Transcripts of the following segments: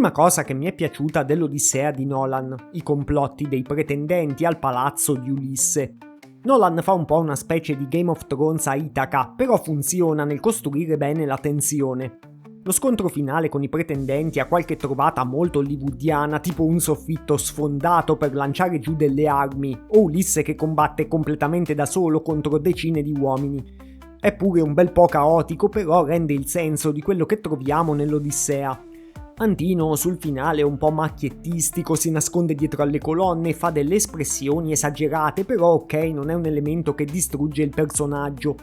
Prima cosa che mi è piaciuta dell'Odissea di Nolan, i complotti dei pretendenti al palazzo di Ulisse. Nolan fa un po' una specie di Game of Thrones a Itaca, però funziona nel costruire bene la tensione. Lo scontro finale con i pretendenti ha qualche trovata molto hollywoodiana, tipo un soffitto sfondato per lanciare giù delle armi, o Ulisse che combatte completamente da solo contro decine di uomini. È pure un bel po' caotico, però rende il senso di quello che troviamo nell'Odissea. Antino sul finale è un po' macchiettistico, si nasconde dietro alle colonne, fa delle espressioni esagerate, però ok, non è un elemento che distrugge il personaggio.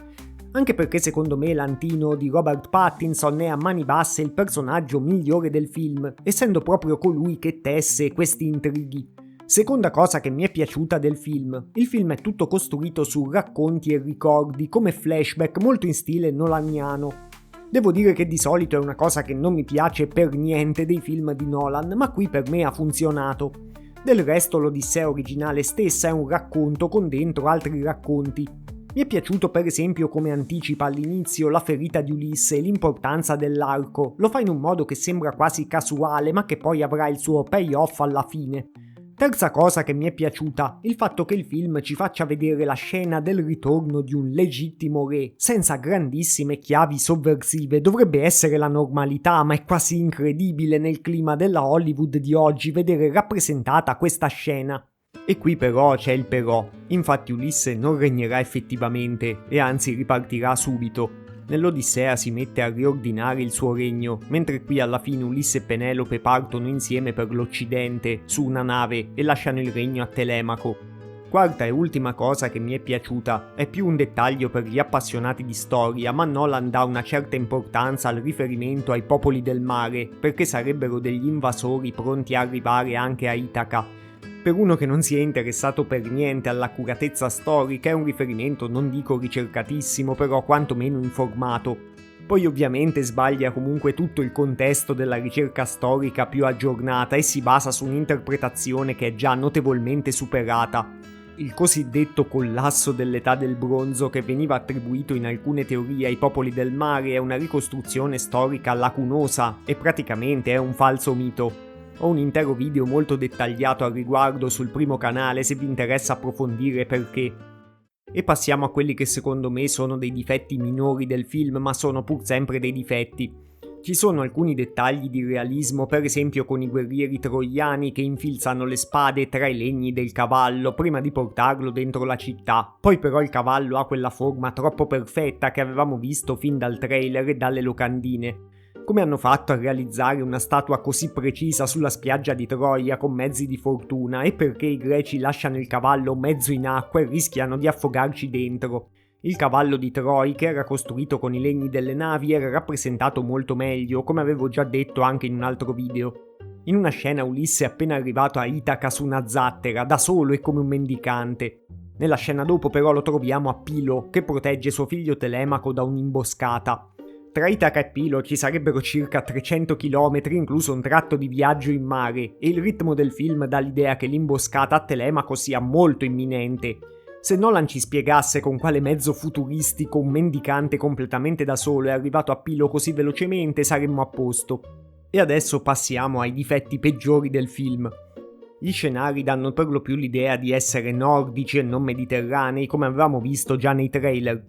Anche perché secondo me l'Antino di Robert Pattinson è a mani basse il personaggio migliore del film, essendo proprio colui che tesse questi intrighi. Seconda cosa che mi è piaciuta del film, il film è tutto costruito su racconti e ricordi, come flashback molto in stile nolaniano. Devo dire che di solito è una cosa che non mi piace per niente dei film di Nolan, ma qui per me ha funzionato. Del resto l'Odissea originale stessa è un racconto con dentro altri racconti. Mi è piaciuto per esempio come anticipa all'inizio la ferita di Ulisse e l'importanza dell'arco, lo fa in un modo che sembra quasi casuale ma che poi avrà il suo payoff alla fine. Terza cosa che mi è piaciuta, il fatto che il film ci faccia vedere la scena del ritorno di un legittimo re, senza grandissime chiavi sovversive. Dovrebbe essere la normalità, ma è quasi incredibile nel clima della Hollywood di oggi vedere rappresentata questa scena. E qui però c'è il però, infatti Ulisse non regnerà effettivamente e anzi ripartirà subito. Nell'Odissea si mette a riordinare il suo regno, mentre qui alla fine Ulisse e Penelope partono insieme per l'Occidente su una nave e lasciano il regno a Telemaco. Quarta e ultima cosa che mi è piaciuta, è più un dettaglio per gli appassionati di storia, ma Nolan dà una certa importanza al riferimento ai popoli del mare, perché sarebbero degli invasori pronti a arrivare anche a Itaca. Per uno che non si è interessato per niente all'accuratezza storica è un riferimento non dico ricercatissimo, però quantomeno informato. Poi ovviamente sbaglia comunque tutto il contesto della ricerca storica più aggiornata e si basa su un'interpretazione che è già notevolmente superata. Il cosiddetto collasso dell'età del bronzo che veniva attribuito in alcune teorie ai popoli del mare è una ricostruzione storica lacunosa e praticamente è un falso mito. Ho un intero video molto dettagliato al riguardo sul primo canale se vi interessa approfondire perché. E passiamo a quelli che secondo me sono dei difetti minori del film, ma sono pur sempre dei difetti. Ci sono alcuni dettagli di realismo, per esempio con i guerrieri troiani che infilzano le spade tra i legni del cavallo prima di portarlo dentro la città. Poi però il cavallo ha quella forma troppo perfetta che avevamo visto fin dal trailer e dalle locandine. Come hanno fatto a realizzare una statua così precisa sulla spiaggia di Troia con mezzi di fortuna e perché i greci lasciano il cavallo mezzo in acqua e rischiano di affogarci dentro? Il cavallo di Troia, che era costruito con i legni delle navi, era rappresentato molto meglio, come avevo già detto anche in un altro video. In una scena Ulisse è appena arrivato a Itaca su una zattera, da solo e come un mendicante. Nella scena dopo però lo troviamo a Pilo, che protegge suo figlio Telemaco da un'imboscata. Tra Itaca e Pilo ci sarebbero circa 300 km, incluso un tratto di viaggio in mare, e il ritmo del film dà l'idea che l'imboscata a Telemaco sia molto imminente. Se Nolan ci spiegasse con quale mezzo futuristico un mendicante completamente da solo è arrivato a Pilo così velocemente, saremmo a posto. E adesso passiamo ai difetti peggiori del film. Gli scenari danno per lo più l'idea di essere nordici e non mediterranei, come avevamo visto già nei trailer.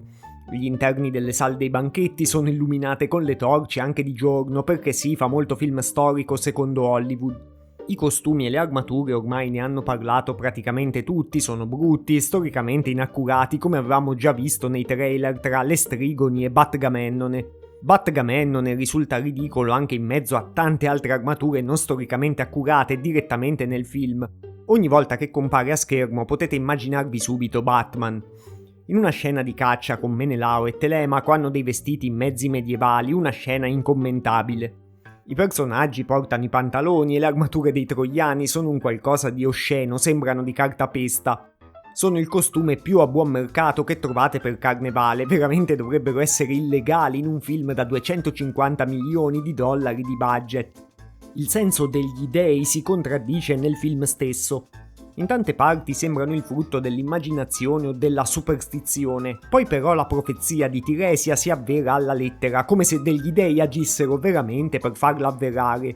Gli interni delle sale dei banchetti sono illuminate con le torce anche di giorno perché sì, fa molto film storico secondo Hollywood. I costumi e le armature ormai ne hanno parlato praticamente tutti, sono brutti e storicamente inaccurati come avevamo già visto nei trailer tra le Strigoni e Batgamennone. Batgamennone risulta ridicolo anche in mezzo a tante altre armature non storicamente accurate direttamente nel film. Ogni volta che compare a schermo potete immaginarvi subito Batman. In una scena di caccia con Menelao e Telemaco hanno dei vestiti mezzi medievali, una scena incommentabile. I personaggi portano i pantaloni e le armature dei troiani sono un qualcosa di osceno, sembrano di cartapesta. Sono il costume più a buon mercato che trovate per carnevale, veramente dovrebbero essere illegali in un film da 250 milioni di dollari di budget. Il senso degli dei si contraddice nel film stesso. In tante parti sembrano il frutto dell'immaginazione o della superstizione, poi però la profezia di Tiresia si avvera alla lettera, come se degli dei agissero veramente per farla avverare.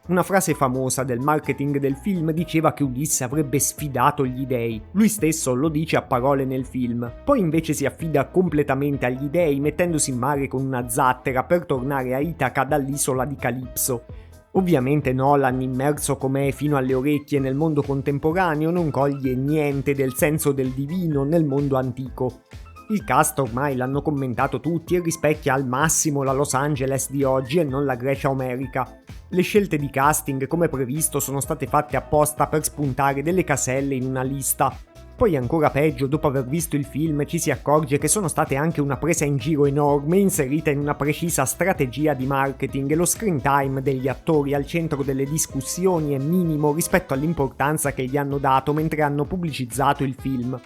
Una frase famosa del marketing del film diceva che Ulisse avrebbe sfidato gli dei. Lui stesso lo dice a parole nel film. Poi invece si affida completamente agli dei, mettendosi in mare con una zattera per tornare a Itaca dall'isola di Calipso. Ovviamente Nolan, immerso com'è fino alle orecchie nel mondo contemporaneo, non coglie niente del senso del divino nel mondo antico. Il cast ormai l'hanno commentato tutti e rispecchia al massimo la Los Angeles di oggi e non la Grecia omerica. Le scelte di casting, come previsto, sono state fatte apposta per spuntare delle caselle in una lista. Poi ancora peggio, dopo aver visto il film ci si accorge che sono state anche una presa in giro enorme inserita in una precisa strategia di marketing e lo screen time degli attori al centro delle discussioni è minimo rispetto all'importanza che gli hanno dato mentre hanno pubblicizzato il film.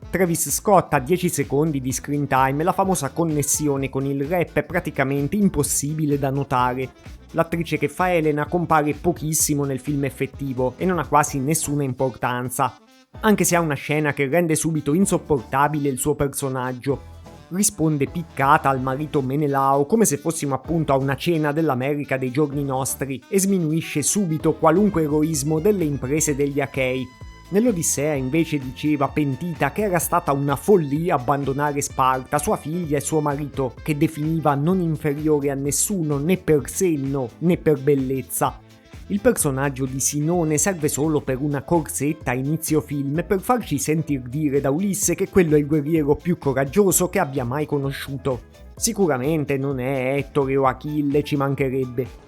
Travis Scott ha 10 secondi di screen time e la famosa connessione con il rap è praticamente impossibile da notare. L'attrice che fa Elena compare pochissimo nel film effettivo e non ha quasi nessuna importanza, anche se ha una scena che rende subito insopportabile il suo personaggio. Risponde piccata al marito Menelao come se fossimo appunto a una cena dell'America dei giorni nostri e sminuisce subito qualunque eroismo delle imprese degli Achei. Nell'Odissea invece diceva pentita che era stata una follia abbandonare Sparta, sua figlia e suo marito, che definiva non inferiore a nessuno né per senno né per bellezza. Il personaggio di Sinone serve solo per una corsetta a inizio film per farci sentir dire da Ulisse che quello è il guerriero più coraggioso che abbia mai conosciuto. Sicuramente non è Ettore o Achille, ci mancherebbe.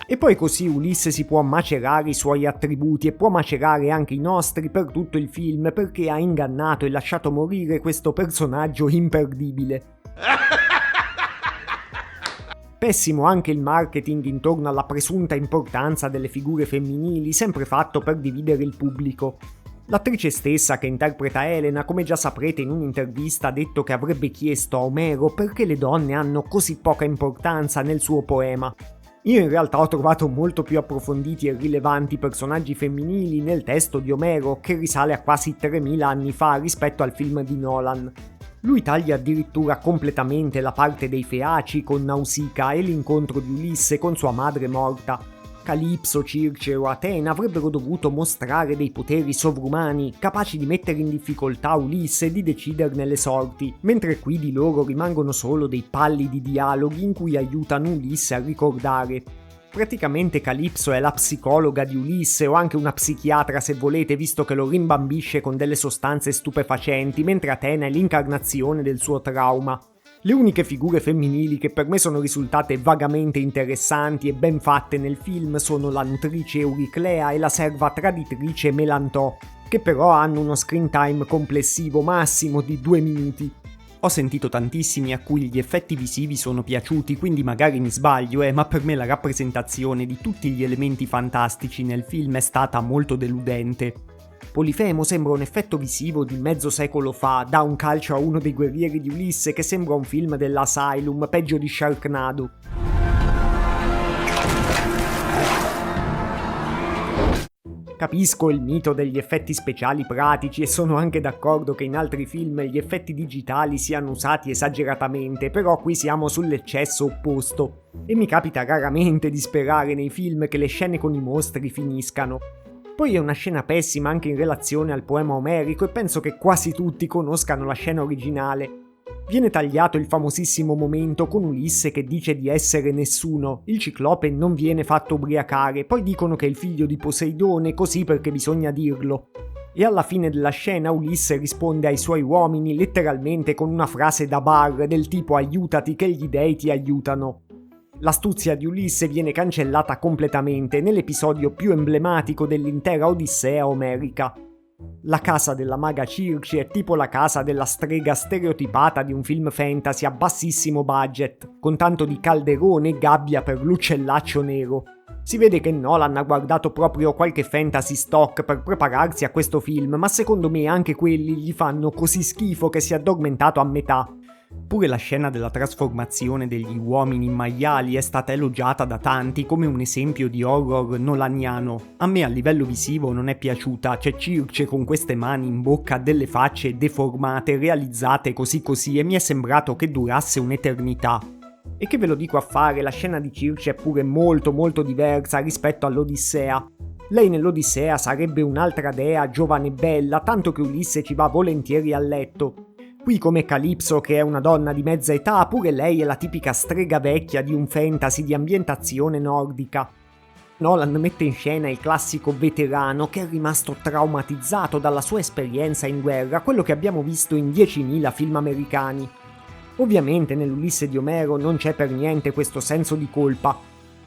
E poi così Ulisse si può macerare i suoi attributi e può macerare anche i nostri per tutto il film perché ha ingannato e lasciato morire questo personaggio imperdibile. Pessimo anche il marketing intorno alla presunta importanza delle figure femminili, sempre fatto per dividere il pubblico. L'attrice stessa che interpreta Elena, come già saprete in un'intervista, ha detto che avrebbe chiesto a Omero perché le donne hanno così poca importanza nel suo poema. Io in realtà ho trovato molto più approfonditi e rilevanti personaggi femminili nel testo di Omero, che risale a quasi 3000 anni fa rispetto al film di Nolan. Lui taglia addirittura completamente la parte dei Feaci con Nausicaa e l'incontro di Ulisse con sua madre morta. Calipso, Circe o Atena avrebbero dovuto mostrare dei poteri sovrumani, capaci di mettere in difficoltà Ulisse e di deciderne le sorti, mentre qui di loro rimangono solo dei pallidi dialoghi in cui aiutano Ulisse a ricordare. Praticamente Calipso è la psicologa di Ulisse, o anche una psichiatra se volete, visto che lo rimbambisce con delle sostanze stupefacenti, mentre Atena è l'incarnazione del suo trauma. Le uniche figure femminili che per me sono risultate vagamente interessanti e ben fatte nel film sono la nutrice Euriclea e la serva traditrice Melantò, che però hanno uno screen time complessivo massimo di 2 minuti. Ho sentito tantissimi a cui gli effetti visivi sono piaciuti, quindi magari mi sbaglio, ma per me la rappresentazione di tutti gli elementi fantastici nel film è stata molto deludente. Polifemo sembra un effetto visivo di mezzo secolo fa, dà un calcio a uno dei guerrieri di Ulisse che sembra un film dell'Asylum, peggio di Sharknado. Capisco il mito degli effetti speciali pratici e sono anche d'accordo che in altri film gli effetti digitali siano usati esageratamente, però qui siamo sull'eccesso opposto. E mi capita raramente di sperare nei film che le scene con i mostri finiscano. Poi è una scena pessima anche in relazione al poema omerico e penso che quasi tutti conoscano la scena originale. Viene tagliato il famosissimo momento con Ulisse che dice di essere nessuno, il ciclope non viene fatto ubriacare, poi dicono che è il figlio di Poseidone così perché bisogna dirlo. E alla fine della scena Ulisse risponde ai suoi uomini letteralmente con una frase da bar del tipo aiutati che gli dei ti aiutano. L'astuzia di Ulisse viene cancellata completamente nell'episodio più emblematico dell'intera Odissea omerica. La casa della maga Circe è tipo la casa della strega stereotipata di un film fantasy a bassissimo budget, con tanto di calderone e gabbia per l'uccellaccio nero. Si vede che Nolan ha guardato proprio qualche fantasy stock per prepararsi a questo film, ma secondo me anche quelli gli fanno così schifo che si è addormentato a metà. Pure la scena della trasformazione degli uomini in maiali è stata elogiata da tanti come un esempio di horror nolaniano. A me a livello visivo non è piaciuta, c'è Circe con queste mani in bocca a delle facce deformate realizzate così e mi è sembrato che durasse un'eternità. E che ve lo dico a fare, la scena di Circe è pure molto diversa rispetto all'Odissea. Lei nell'Odissea sarebbe un'altra dea giovane e bella, tanto che Ulisse ci va volentieri a letto. Qui come Calipso, che è una donna di mezza età, pure lei è la tipica strega vecchia di un fantasy di ambientazione nordica. Nolan mette in scena il classico veterano che è rimasto traumatizzato dalla sua esperienza in guerra, quello che abbiamo visto in 10.000 film americani. Ovviamente nell'Ulisse di Omero non c'è per niente questo senso di colpa.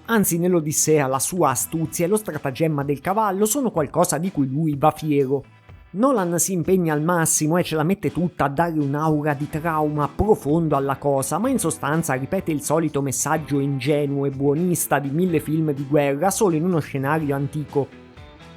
Anzi, nell'Odissea la sua astuzia e lo stratagemma del cavallo sono qualcosa di cui lui va fiero. Nolan si impegna al massimo e ce la mette tutta a dare un'aura di trauma profondo alla cosa, ma in sostanza ripete il solito messaggio ingenuo e buonista di 1000 film di guerra solo in uno scenario antico.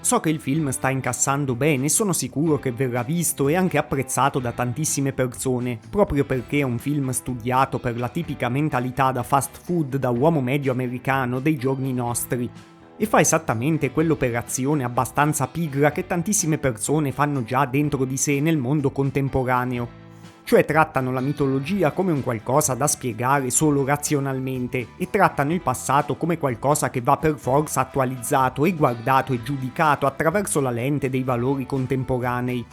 So che il film sta incassando bene e sono sicuro che verrà visto e anche apprezzato da tantissime persone, proprio perché è un film studiato per la tipica mentalità da fast food da uomo medio americano dei giorni nostri. E fa esattamente quell'operazione abbastanza pigra che tantissime persone fanno già dentro di sé nel mondo contemporaneo. Cioè trattano la mitologia come un qualcosa da spiegare solo razionalmente e trattano il passato come qualcosa che va per forza attualizzato e guardato e giudicato attraverso la lente dei valori contemporanei.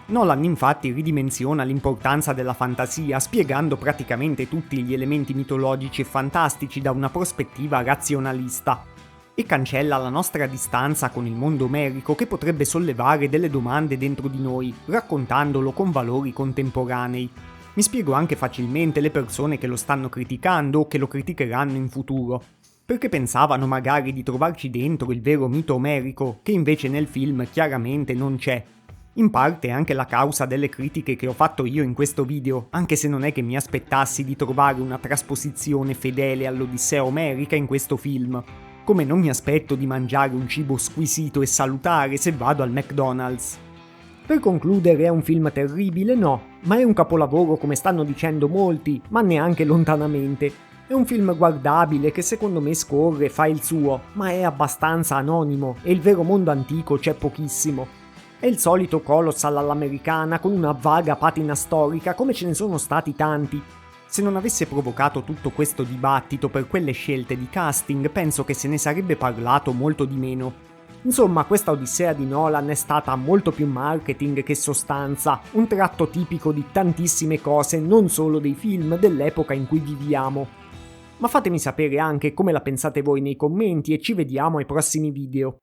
Nolan infatti ridimensiona l'importanza della fantasia spiegando praticamente tutti gli elementi mitologici e fantastici da una prospettiva razionalista. E cancella la nostra distanza con il mondo omerico che potrebbe sollevare delle domande dentro di noi, raccontandolo con valori contemporanei. Mi spiego anche facilmente le persone che lo stanno criticando o che lo criticheranno in futuro, perché pensavano magari di trovarci dentro il vero mito omerico, che invece nel film chiaramente non c'è. In parte è anche la causa delle critiche che ho fatto io in questo video, anche se non è che mi aspettassi di trovare una trasposizione fedele all'Odissea omerica in questo film. Come non mi aspetto di mangiare un cibo squisito e salutare se vado al McDonald's. Per concludere, è un film terribile? No, ma è un capolavoro come stanno dicendo molti, ma neanche lontanamente. È un film guardabile che secondo me scorre, fa il suo, ma è abbastanza anonimo e il vero mondo antico c'è pochissimo. È il solito colossal all'americana con una vaga patina storica come ce ne sono stati tanti. Se non avesse provocato tutto questo dibattito per quelle scelte di casting, penso che se ne sarebbe parlato molto di meno. Insomma, questa Odissea di Nolan è stata molto più marketing che sostanza, un tratto tipico di tantissime cose, non solo dei film dell'epoca in cui viviamo. Ma fatemi sapere anche come la pensate voi nei commenti e ci vediamo ai prossimi video.